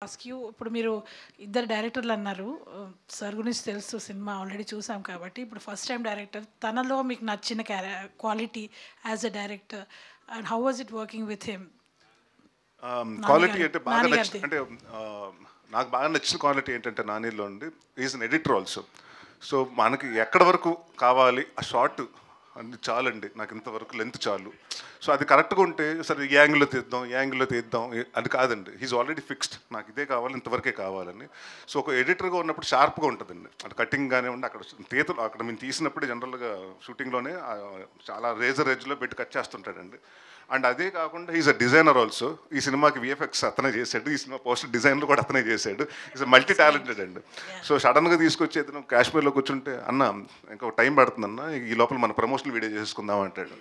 Ask you ఇప్పుడు మీరు ఇద్దరు డైరెక్టర్లు అన్నారు. సార్ గురించి తెలుసు, సినిమా ఆల్రెడీ చూసాం కాబట్టి. ఇప్పుడు ఫస్ట్ టైం డైరెక్టర్, తనలో మీకు నచ్చిన quality as a director and how was it working with him? Quality అంటే బాగా నానిగారిది. అంటే నాకు బాగా నచ్చిన క్వాలిటీ ఏంటంటే నానిలో ఉండి is an editor also. So మనకి ఎక్కడ వరకు కావాలి ఆ షార్ట్ అన్ని చాలండి, నాకు ఇంతవరకు లెంత్ చాలు. సో అది కరెక్ట్గా ఉంటే సరే ఈ యాంగిల్లో తీద్దాం, ఈ యాంగిల్లో తీద్దాం అది కాదండి. హీజ్ ఆల్రెడీ ఫిక్స్డ్, నాకు ఇదే కావాలి, ఇంతవరకే కావాలని. సో ఒక ఎడిటర్గా ఉన్నప్పుడు షార్ప్గా ఉంటుందండి. అంటే కటింగ్ కానివ్వండి, అక్కడ తీతలు అక్కడ మేము తీసినప్పుడు జనరల్గా షూటింగ్లోనే చాలా రేజర్ ఎడ్జ్లో పెట్టి కట్ చేస్తుంటాడండి. అండ్ అదే కాకుండా ఈజ్ అ డిజైనర్ ఆల్సో. ఈ సినిమాకి విఎఫ్ఎక్స్ అతనే చేశాడు, ఈ సినిమా పోస్టర్ డిజైన్లు కూడా అతనే చేశాడు. ఈజ్ మల్టీ టాలెంటెడ్ అండి. సో సడన్గా తీసుకొచ్చి ఏదైనా కాశ్మీర్లో కూర్చుంటే అన్న ఇంకో టైం పడుతుందన్న, ఈ లోపల మన ప్రమోషనల్ వీడియో చేసుకుందాం అంటాడు.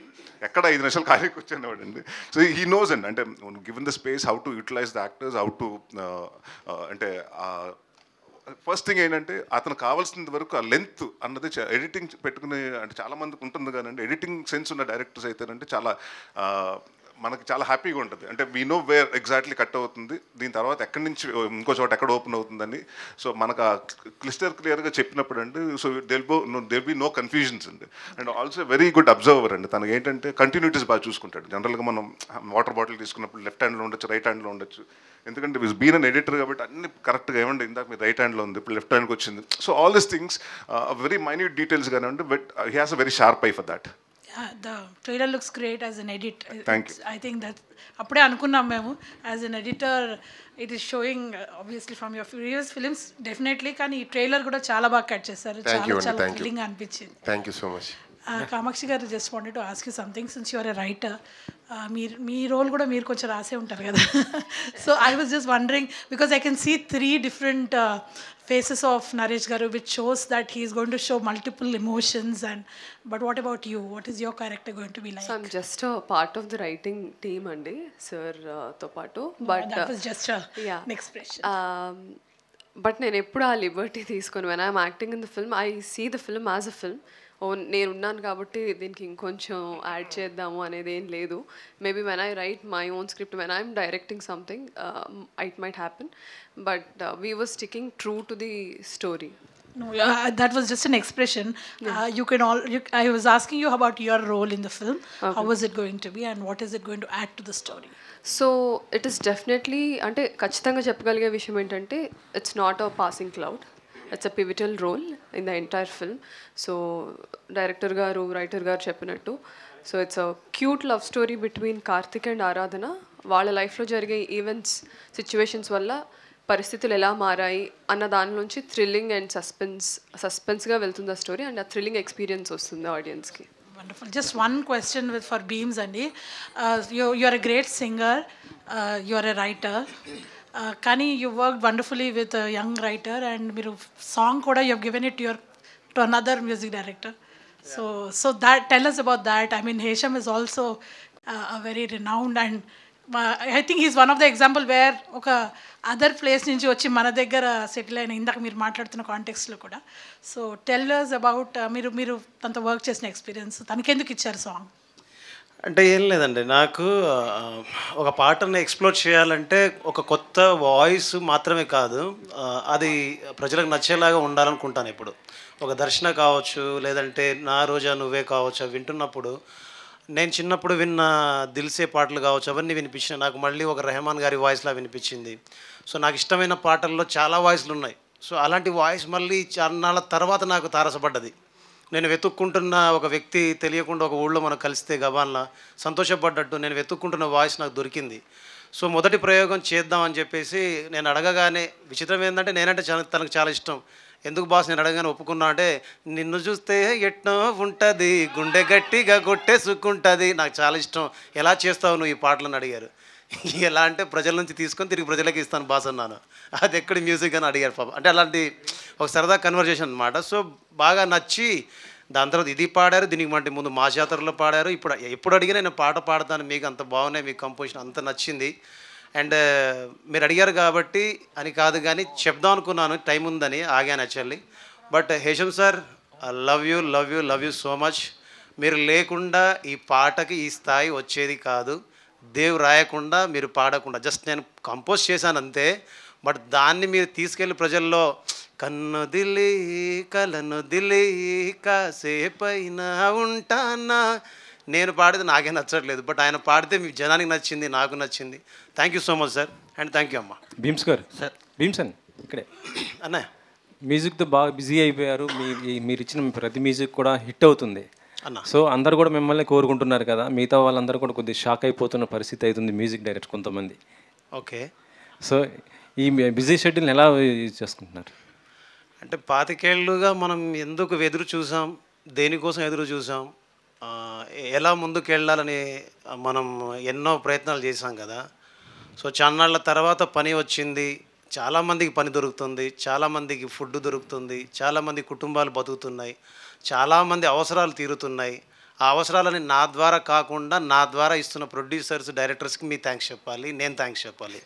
ఎక్కడ 5 నిమిషాలు ఖాళీ కూర్చునేవాడు అండి. సో హీ నోస్ అండి, అంటే given the space how to utilize the actors, how to అంటే ఫస్ట్ థింగ్ ఏంటంటే అతను కావాల్సినంత వరకు ఆ లెంత్ అన్నది ఎడిటింగ్ పెట్టుకునే అంటే చాలా మందికి ఉంటుంది కానీ ఎడిటింగ్ సెన్స్ ఉన్న డైరెక్టర్స్ అయితేనంటే చాలా మనకి చాలా హ్యాపీగా ఉంటుంది. అంటే we know where exactly cut అవుతుంది, దీని తర్వాత ఎక్కడి నుంచి ఇంకో చోట ఎక్కడ ఓపెన్ అవుతుందని. సో మనకు ఆ క్లియర్గా చెప్పినప్పుడు అండి, so there'll be no confusions అండి. And also very good observer అండి. తనకి ఏంటంటే కంటిన్యూటీస్ బాగా చూసుకుంటాడు. జనరల్గా మనం వాటర్ బాటిల్ తీసుకున్నప్పుడు లెఫ్ట్ హ్యాండ్లో ఉండొచ్చు, రైట్ హ్యాండ్లో ఉండొచ్చు. ఎందుకంటే విజ్ బీన్ అన్ ఎడిటర్ కాబట్టి అన్ని కరెక్ట్గా ఏమండి, ఇందాక మీరు రైట్ హ్యాండ్లో ఉంది, ఇప్పుడు లెఫ్ట్ హ్యాండ్కి వచ్చింది. So all these things very minute details కానివ్వండి, but he has a very sharp eye for that. The trailer looks great as an edit. Thank you. I think that అప్పుడే అనుకున్నాం మేము as an editor it is showing obviously from your previous films definitely. కానీ ఈ trailer కూడా చాలా బాగా cut చేశారు, చాలా చాలా థ్రిల్లింగ్ అనిపించింది. Thank you so much. Kamakshi గారు, just wanted to ask you something since you are a writer. మీ రోల్ కూడా మీరు కొంచెం రాసే ఉంటారు కదా. So I was just wondering because I can see 3 different faces of Naresh garu, which shows that he is going to show multiple emotions. And but what about you? What is your character going to be like? So I'm just a part of the writing team andi sir to paatu, but that was just yeah, an expression. But నేను ఎప్పుడు ఆ Liberty తీసుకొని when I'm acting in the film, I see the film as a film. ఓ నేను ఉన్నాను కాబట్టి దీనికి ఇంకొంచెం add చేద్దాము అనేది ఏం లేదు. Maybe when I write my own script, when I'm directing something, it might happen, but we were sticking true to the story. No, that was just an expression. You can all. I was asking you about your role in the film. Okay. How was it going to be, and what is it going to add to the story? So it is definitely, అంటే ఖచ్చితంగా చెప్పగలిగే విషయం ఏంటంటే it's not a passing cloud, it's a pivotal role in the entire film. So director గారు, writer గారు చెప్పినట్టు, so it's a cute love story between Karthik and Aradhana. వాళ్ళ లైఫ్లో జరిగే ఈవెంట్స్, సిచ్యువేషన్స్ వల్ల పరిస్థితులు ఎలా మారాయి అన్న దాని నుంచి థ్రిల్లింగ్ అండ్ సస్పెన్స్గా వెళ్తుంది ఆ స్టోరీ, అండ్ ఆ థ్రిల్లింగ్ ఎక్స్పీరియన్స్ వస్తుంది ఆడియన్స్కి. Wonderful. Just one question for Beams Andi. You're a great singer. You're a writer. Kani, you worked wonderfully with a young writer, and miru song koda you have given it to another music director. So that, tell us about that. I mean, Hesham is also a very renowned, and I think he's one of the example where oka other place నుంచి వచ్చి మన దగ్గర settle అయిన, ఇందాక మీరు మాట్లాడుతున్న కాంటెక్స్లో కూడా. So tell us about మీరు తనతో వర్క్ చేసిన ఎక్స్పీరియన్స్, తనకెందుకు ఇచ్చారు సాంగ్? అంటే ఏం లేదండి, నాకు ఒక పాటను ఎక్స్ప్లోర్ చేయాలంటే ఒక కొత్త వాయిస్ మాత్రమే కాదు, అది ప్రజలకు నచ్చేలాగా ఉండాలనుకుంటాను. ఇప్పుడు ఒక దర్శన కావచ్చు, లేదంటే నా రోజా నువ్వే కావచ్చు, అవి వింటున్నప్పుడు నేను చిన్నప్పుడు విన్న దిల్సే పాటలు కావచ్చు, అవన్నీ వినిపించినాయి. నాకు మళ్ళీ ఒక రెహమాన్ గారి వాయిస్లా వినిపించింది. సో నాకు ఇష్టమైన పాటల్లో చాలా వాయిస్లు ఉన్నాయి. సో అలాంటి వాయిస్ మళ్ళీ చాన్నాళ్ళ తర్వాత నాకు తారసపడ్డది. నేను వెతుక్కుంటున్న ఒక వ్యక్తి తెలియకుండా ఒక ఊళ్ళో మనకు కలిస్తే గబాన్లా సంతోషపడ్డట్టు నేను వెతుక్కుంటున్న వాయిస్ నాకు దొరికింది. సో మొదటి ప్రయోగం చేద్దామని చెప్పేసి నేను అడగగానే, విచిత్రం ఏంటంటే నేనంటే తనకు చాలా ఇష్టం. ఎందుకు బాస్ నేను అడగగానే ఒప్పుకున్నా అంటే, నిన్ను చూస్తే ఎట్నో ఉంటుంది, గుండె గట్టిగా కొట్టేసుకుంటుంది, నాకు చాలా ఇష్టం, ఎలా చేస్తావు నువ్వు ఈ పాటలను అడిగారు. ఎలా అంటే ప్రజల నుంచి తీసుకొని తిరిగి ప్రజలకి ఇస్తాను బాస్ అన్నాను. అది ఎక్కడి మ్యూజిక్ అని అడిగారు పాప. అంటే అలాంటి ఒక సరదా కన్వర్జేషన్ అనమాట. సో బాగా నచ్చి దాని తర్వాత ఇది పాడారు, దీనికి మంటే ముందు మా జాతరలో పాడారు. ఎప్పుడు అడిగినా నేను పాట పాడతాను, మీకు అంత బాగున్నాయి, మీకు కంపోజిషన్ అంత నచ్చింది. అండ్ మీరు అడిగారు కాబట్టి అని కాదు, కానీ చెప్దాం అనుకున్నాను, టైం ఉందని ఆగాను actually. But Hesham sir, love you so much. మీరు లేకుండా ఈ పాటకి ఈ స్థాయి వచ్చేది కాదు. దేవ్ రాయకుండా మీరు పాడకుండా, జస్ట్ నేను కంపోజ్ చేశాను అంతే. బట్ దాన్ని మీరు తీసుకెళ్ళి ప్రజల్లో కన్నుదిలి కలనుదిలి కాసేపైనా ఉంటానా, నేను పాడితే నాకే నచ్చట్లేదు, బట్ ఆయన పాడితే మీ జనానికి నచ్చింది, నాకు నచ్చింది. Thank you so much sir, and thank you అమ్మా. భీమ్స్ గారు సార్, భీమ్స్ అని ఇక్కడే అన్నయ్య మ్యూజిక్తో బాగా బిజీ అయిపోయారు. మీరు ఇచ్చిన ప్రతి మ్యూజిక్ కూడా హిట్ అవుతుంది అన్న. సో అందరు కూడా మిమ్మల్ని కోరుకుంటున్నారు కదా, మిగతా వాళ్ళందరూ కూడా కొద్దిగా షాక్ అయిపోతున్న పరిస్థితి అవుతుంది మ్యూజిక్ డైరెక్టర్ కొంతమంది. ఓకే, సో ఈ బిజీ షెడ్యూల్ని ఎలా యూజ్ చేసుకుంటున్నారు? అంటే 25 ఏళ్ళుగా మనం ఎందుకు ఎదురు చూసాం, దేనికోసం ఎదురు చూసాం, ఎలా ముందుకు వెళ్ళాలని మనం ఎన్నో ప్రయత్నాలు చేసాం కదా. సో చాన్నాళ్ళ తర్వాత పని వచ్చింది, చాలామందికి పని దొరుకుతుంది, చాలామందికి ఫుడ్ దొరుకుతుంది, చాలామంది కుటుంబాలు బతుకుతున్నాయి, చాలామంది అవసరాలు తీరుతున్నాయి. ఆ అవసరాలని నా ద్వారా కాకుండా నా ద్వారా ఇస్తున్న ప్రొడ్యూసర్స్, డైరెక్టర్స్కి మీ థ్యాంక్స్ చెప్పాలి, నేను థ్యాంక్స్ చెప్పాలి.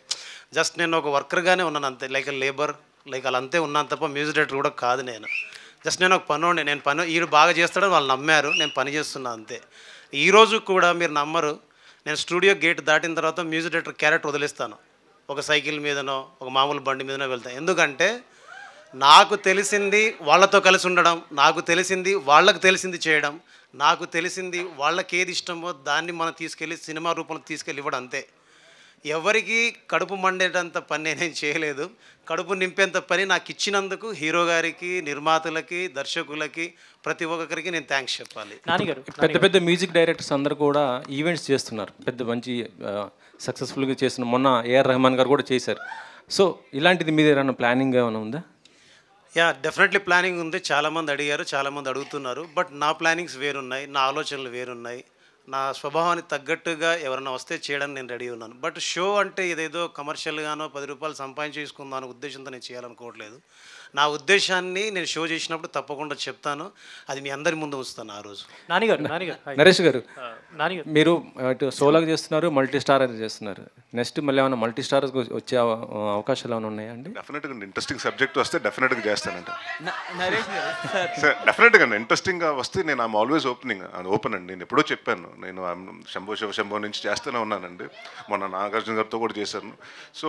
జస్ట్ నేను ఒక వర్కర్గానే ఉన్నాను అంతే, లైక్ లేబర్, లైక్ అలా అంతే ఉన్నాను తప్ప మ్యూజిక్ డైరెక్టర్ కూడా కాదు నేను. జస్ట్ నేను ఒక పనోడిని, నేను పని వీడు బాగా చేస్తాడని వాళ్ళు నమ్మారు, నేను పని చేస్తున్నాను అంతే. ఈరోజు కూడా మీరు నమ్మరు, నేను స్టూడియో గేట్ దాటిన తర్వాత మ్యూజిక్ డైరెక్టర్ క్యారెక్టర్ వదిలేస్తాను, ఒక సైకిల్ మీదనో ఒక మామూలు బండి మీదనో వెళ్తాను. ఎందుకంటే నాకు తెలిసింది వాళ్ళతో కలిసి ఉండడం, నాకు తెలిసింది వాళ్ళకు తెలిసింది చేయడం, నాకు తెలిసింది వాళ్ళకి ఏది ఇష్టమో దాన్ని మనం తీసుకెళ్ళి సినిమా రూపంలో తీసుకెళ్ళి ఇవ్వడం అంతే. ఎవరికి కడుపు మండేటంత పని నేనేం చేయలేదు, కడుపు నింపేంత పని నాకు ఇచ్చినందుకు హీరో గారికి, నిర్మాతలకి, దర్శకులకి, ప్రతి ఒక్కరికి నేను థ్యాంక్స్ చెప్పాలి. పెద్ద పెద్ద మ్యూజిక్ డైరెక్టర్స్ అందరూ కూడా ఈవెంట్స్ చేస్తున్నారు, పెద్ద మంచి సక్సెస్ఫుల్గా చేస్తున్న, మొన్న ఏఆర్ రెహమాన్ గారు కూడా చేశారు. సో ఇలాంటిది మీద ఏమైనా ప్లానింగ్ ఏమైనా ఉందా? యా, డెఫినెట్లీ ప్లానింగ్ ఉంది. చాలామంది అడిగారు, చాలామంది అడుగుతున్నారు, బట్ నా ప్లానింగ్స్ వేరున్నాయి, నా ఆలోచనలు వేరున్నాయి. నా స్వభావానికి తగ్గట్టుగా ఎవరైనా వస్తే చేయడానికి నేను రెడీ ఉన్నాను. బట్ షో అంటే ఇదేదో కమర్షియల్గానో 10 రూపాయలు సంపాదించేసుకుందాం ఉద్దేశంతో నేను చేయాలనుకోవట్లేదు. నా ఉద్దేశాన్ని నేను షో చేసినప్పుడు తప్పకుండా చెప్తాను, అది మీ అందరి ముందు ఉంచుతాను ఆ రోజు. నరేష్ గారు, మీరు అటు సోలాగా చేస్తున్నారు, మల్టీ స్టార్ అది చేస్తున్నారు, నెక్స్ట్ మళ్ళీ ఏమైనా మల్టీ స్టార్ వచ్చే అవకాశాలు ఏమైనా ఉన్నాయా అండి? డెఫినెట్గా ఇంట్రెస్టింగ్ సబ్జెక్ట్ వస్తే డెఫినెట్గా చేస్తానండి. సార్ డెఫినెట్గా ఇంట్రెస్టింగ్గా వస్తే నేను ఐఎమ్ ఆల్వేస్ ఓపెన్ అండి. నేను ఎప్పుడో చెప్పాను, నేను శంభో శివశంభో నుంచి చేస్తూనే ఉన్నానండి, మొన్న నాగార్జున గారితో కూడా చేశాను. సో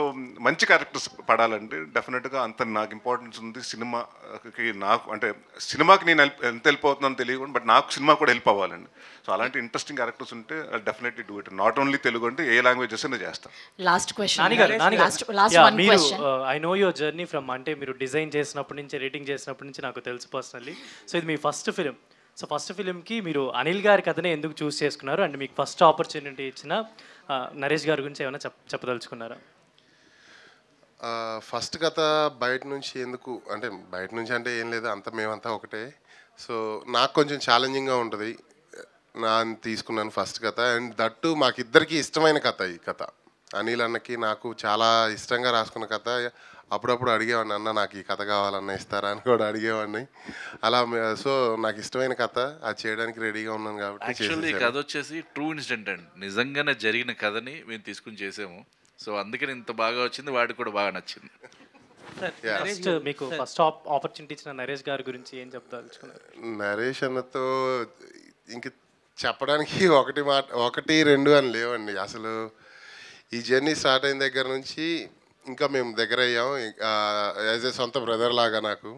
మంచి క్యారెక్టర్స్ పడాలండి, డెఫినెట్గా అంత నాకు ఇంపార్టెన్స్ ఉంది సినిమాకి. నాకు అంటే సినిమాకి నేను ఎంత హెల్ప్ అవుతున్నాను తెలియకుండా, బట్ నాకు సినిమా కూడా హెల్ప్ అవ్వాలండి. సో అలాంటి ఇంట్రెస్టింగ్ క్యారెక్టర్స్ ఉంటే definitely do it. Not only Telugu అంటే ఏ లాంగ్వేజెస్ అయినా చేస్తాను. Last question, I know your journey from, అంటే మీరు డిజైన్ చేసినప్పటి నుంచి, ఎడిటింగ్ చేసినప్పటి నుంచి నాకు తెలుసు పర్సనల్లీ. సో ఇది మీ ఫస్ట్ ఫిలిం. సో ఫస్ట్ ఫిలింకి మీరు అనిల్ గారి కథనే ఎందుకు చూస్ చేసుకున్నారు, అండ్ మీకు ఫస్ట్ ఆపర్చునిటీ ఇచ్చిన నరేష్ గారి గురించి ఏమైనా చెప్పదలుచుకున్నారా? ఫస్ట్ కథ బయట నుంచి ఎందుకు అంటే, బయట నుంచి అంటే ఏం లేదు, అంతా మేమంతా ఒకటే. సో నాకు కొంచెం ఛాలెంజింగ్గా ఉంటుంది, నా తీసుకున్నాను ఫస్ట్ కథ. అండ్ దట్టు మాకిద్దరికి ఇష్టమైన కథ ఈ కథ. అనిల్ అన్నకి నాకు చాలా ఇష్టంగా రాసుకున్న కథ. అప్పుడప్పుడు అడిగేవాడిని, అన్న నాకు ఈ కథ కావాలన్న ఇస్తారా అని కూడా అడిగేవాడిని. అలా సో నాకు ఇష్టమైన కథ, అది చేయడానికి రెడీగా ఉన్నాను కాబట్టి. యాక్చువల్లీ ఈ కథ వచ్చేసి ట్రూ ఇన్సిడెంట్ అండి, నిజంగానే జరిగిన కథని మేము తీసుకుని చేసాము. సో అందుకని ఇంత బాగా వచ్చింది, వాడికి కూడా బాగా నచ్చింది. మీకు ఫస్ట్ ఆపర్చునిటీ ఇచ్చిన నరేష్ గారి గురించి ఏం చెప్తాల్చుకున్నారు? నరేష్ అన్నతో ఇంక చెప్పడానికి ఒకటి రెండు అని లేవండి. అసలు ఈ జర్నీ స్టార్ట్ అయిన దగ్గర నుంచి ఇంకా మేము దగ్గర అయ్యాం, యాజ్ ఏ సొంత బ్రదర్ లాగా నాకు.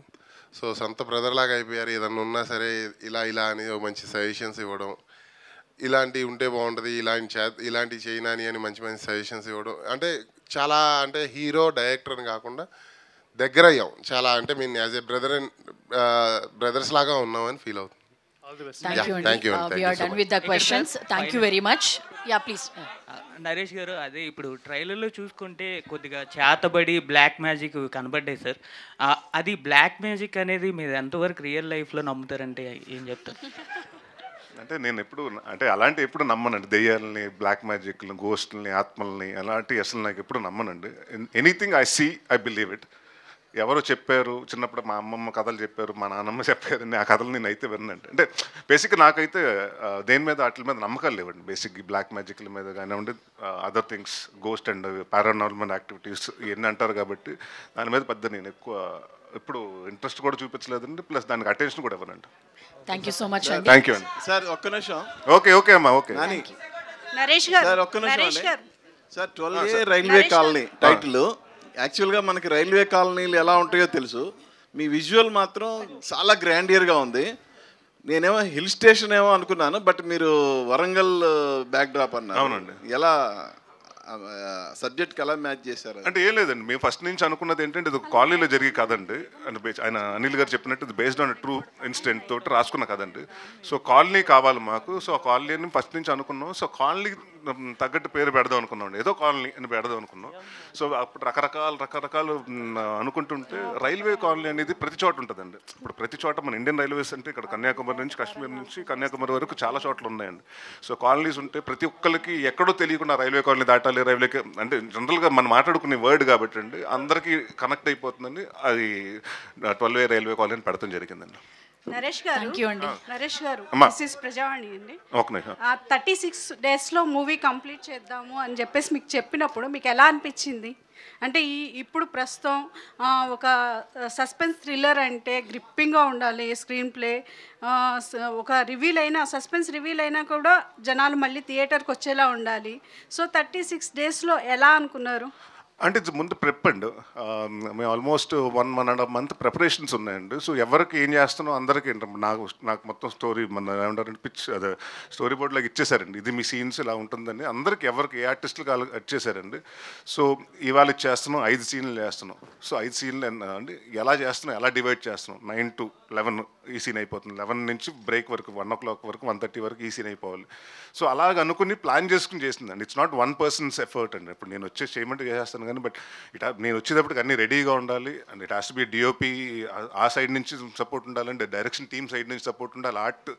సో సొంత బ్రదర్ లాగా అయిపోయారు. ఏదన్నా ఉన్నా సరే ఇలా అని మంచి సజెషన్స్ ఇవ్వడం, ఇలాంటివి ఉంటే బాగుంటుంది, ఇలాంటి చేయనాని అని మంచి మంచి సజెషన్స్ ఇవ్వడం. అంటే చాలా, అంటే హీరో డైరెక్టర్ అని కాకుండా దగ్గర అయ్యాం చాలా. అంటే మేము యాజ్ ఏ బ్రదర్స్ లాగా ఉన్నామని ఫీల్ అవుతుంది. Thank you. We are done with the questions. Thank you very much. Yeah, please. Naresh గారు, అదే ఇప్పుడు ట్రైలర్లో చూసుకుంటే కొద్దిగా చేతబడి బ్లాక్ మ్యాజిక్ కనబడ్డాయి సార్. అది బ్లాక్ మ్యాజిక్ అనేది మీరు ఎంతవరకు రియల్ లైఫ్లో నమ్ముతారంటే ఏం చెప్తారు? అంటే నేను అంటే అలాంటి ఎప్పుడు నమ్మనండి. దెయ్యాలని, బ్లాక్ మ్యాజిక్ని, గోస్ట్ని, ఆత్మల్ని అలాంటి అసలు నాకు ఎప్పుడు నమ్మనండి. Anything I see, I believe it. ఎవరో చెప్పారు చిన్నప్పుడు, మా అమ్మమ్మ కథలు చెప్పారు, మా నాన్నమ్మ చెప్పారు, ఆ కథలు నేను అయితే విన్నండి. అంటే బేసిక్గా నాకైతే దేని మీద వాటి మీద నమ్మకాలు లేవండి. బేసిక్ ఈ బ్లాక్ మ్యాజిక్ల మీద కానివ్వండి, other things, ghost and paranormal activities ఇవన్నీ అంటారు కాబట్టి దాని మీద పెద్ద నేను ఎక్కువ ఎప్పుడు ఇంట్రెస్ట్ కూడా చూపించలేదండి. ప్లస్ దానికి అటెన్షన్ కూడా ఇవ్వనండి. Thank you so much. Thank you అండి. సార్ ఒక్క నిమిషం. ఓకే అమ్మా, ఓకే. నరేష్ గారు సార్ ఒక్క నిమిషం. Sir 12A railway colony title యాక్చువల్గా మనకి రైల్వే కాలనీలు ఎలా ఉంటాయో తెలుసు, మీ విజువల్ మాత్రం చాలా గ్రాండియర్గా ఉంది. నేనేమో హిల్ స్టేషన్ ఏమో అనుకున్నాను, బట్ మీరు వరంగల్ బ్యాక్ డ్రాప్ అన్నారు. అవునండి. ఎలా సబ్జెక్ట్కి ఎలా మ్యాచ్ చేశారు? అంటే ఏం లేదండి, మేము ఫస్ట్ నుంచి అనుకున్నది ఏంటంటే ఇది ఒక కాలనీలో జరిగే కదండి. అండ్ ఆయన అనిల్ గారు చెప్పినట్టు ఇది బేస్డ్ ఆన్ ట్రూ ఇన్సిడెంట్ తోటి రాసుకున్న కదండి. సో కాలనీ కావాలి మాకు. సో ఆ కాలనీని ఫస్ట్ నుంచి అనుకున్నాం. సో కాలనీ తగ్గట్టు పేరు పెడదాం అనుకున్నాం, ఏదో కాలనీ అని పెడదాం అనుకున్నాం. సో అప్పుడు రకరకాలు అనుకుంటుంటే రైల్వే కాలనీ అనేది ప్రతి చోట ఉంటుందండి. ఇప్పుడు ప్రతి చోట మన ఇండియన్ రైల్వేస్ అంటే ఇక్కడ కన్యాకుమారి నుంచి కాశ్మీర్ నుంచి కన్యాకుమారి వరకు చాలా చోట్ల ఉన్నాయండి. సో కాలనీస్ ఉంటే ప్రతి ఒక్కరికి ఎక్కడో తెలియకుండా రైల్వే కాలనీ దాటాలి, రైల్వేకి అంటే జనరల్గా మనం మాట్లాడుకునే వర్డ్ కాబట్టి అండి అందరికీ కనెక్ట్ అయిపోతుందని అది 12A రైల్వే కాలనీ పెడతాం జరిగిందండి. నరేష్ గారు దిస్ ప్రజావాణి అండి. 36 డేస్లో మూవీ కంప్లీట్ చేద్దాము అని చెప్పేసి మీకు చెప్పినప్పుడు మీకు ఎలా అనిపించింది? అంటే ఇప్పుడు ప్రస్తుతం ఒక సస్పెన్స్ థ్రిల్లర్ అంటే గ్రిప్పింగ్గా ఉండాలి స్క్రీన్ ప్లే. ఒక సస్పెన్స్ రివీల్ అయినా కూడా జనాలు మళ్ళీ థియేటర్కి వచ్చేలా ఉండాలి. సో 36 డేస్లో ఎలా అనుకున్నారు? అంటే ముందు ప్రెప్ అండి. మేము ఆల్మోస్ట్ 1.5 month ప్రిపరేషన్స్ ఉన్నాయండి. సో ఎవరికి ఏం చేస్తున్నాం అందరికీ నాకు మొత్తం స్టోరీ మన ఏమంటారంటే పిచ్ అదే స్టోరీ బోర్డ్లోకి ఇచ్చేసారండి. ఇది మీ సీన్స్ ఇలా ఉంటుందని అందరికీ ఎవరికి ఏ ఆర్టిస్టులు ఇచ్చేసారండి. సో ఇవాళ ఇచ్చేస్తున్నాం 5 సీన్లు చేస్తున్నాం. సో 5 సీన్లు అండి ఎలా చేస్తున్నాం, ఎలా డివైడ్ చేస్తున్నాం. 9 to 11 ఈ సీన్ అయిపోతుంది, 11 నుంచి బ్రేక్ వరకు 1 o'clock వరకు 1:30 వరకు ఈ సీన్ అయిపోవాలి. సో అలాగ అనుకుని ప్లాన్ చేసుకుని చేసిందండి. It's not one persons effort అండి. ఇప్పుడు నేను వచ్చే చేయమంటే చేస్తాను కానీ బట్ నేను వచ్చేటప్పటికి అన్నీ రెడీగా ఉండాలి. And it has to be DOP ఆ సైడ్ నుంచి సపోర్ట్ ఉండాలి, అండ్ డైరెక్షన్ టీమ్ సైడ్ నుంచి సపోర్ట్ ఉండాలి, ఆర్ట్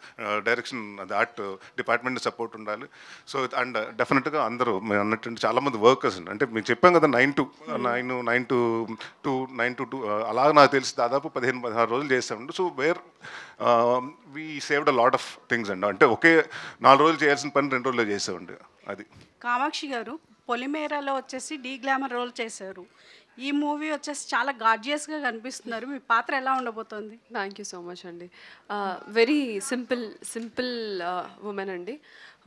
డైరెక్షన్ అది ఆర్ట్ డిపార్ట్మెంట్ సపోర్ట్ ఉండాలి. సో అండ్ డెఫినెట్గా అందరూ మేము అన్నట్టు చాలామంది వర్కర్స్ అండి. అంటే మేము చెప్పాం కదా 9 to 2 అలాగ నాకు తెలిసి దాదాపు 15-16 రోజులు చేస్తామండి. So where we saved a lot of things అండి. అంటే ఒకే 4 రోజులు చేయాల్సిన పని 2 రోజుల్లో చేసామండి. అది కామాక్షి గారు పొలిమేరాలో వచ్చేసి డీ గ్లామర్ రోల్ చేశారు. ఈ మూవీ వచ్చేసి చాలా గార్జియస్గా కనిపిస్తున్నారు. మీ పాత్ర ఎలా ఉండబోతోంది? థ్యాంక్ యూ సో మచ్ అండి. వెరీ సింపుల్ ఉమెన్ అండి.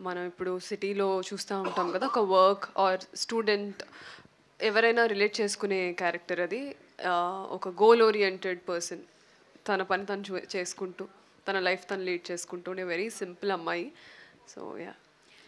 మనం ఇప్పుడు సిటీలో చూస్తూ ఉంటాం కదా, ఒక వర్క్ ఆర్ స్టూడెంట్ ఎవరైనా రిలేట్ చేసుకునే క్యారెక్టర్ అది. ఒక గోల్ ఓరియంటెడ్ పర్సన్, తన పని తను చేసుకుంటూ తన లైఫ్ తను లీడ్ చేసుకుంటూ ఉండే వెరీ సింపుల్ అమ్మాయి. సో యా,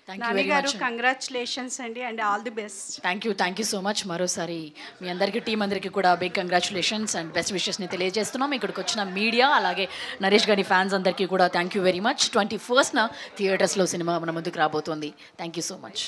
నాని గారు కంగ్రాచులేషన్స్ అండి and all the best. Thank you so much. మరోసారి మీ అందరికీ టీం అందరికీ కూడా బిగ్ కంగ్రాచులేషన్స్ అండ్ బెస్ట్ విషెస్ని తెలియజేస్తున్నాం. ఇక్కడికి వచ్చిన మీడియా అలాగే నరేష్ గారి ఫ్యాన్స్ అందరికీ కూడా thank you very much. 21st థియేటర్స్లో సినిమా మన ముందుకు రాబోతోంది. Thank you so much.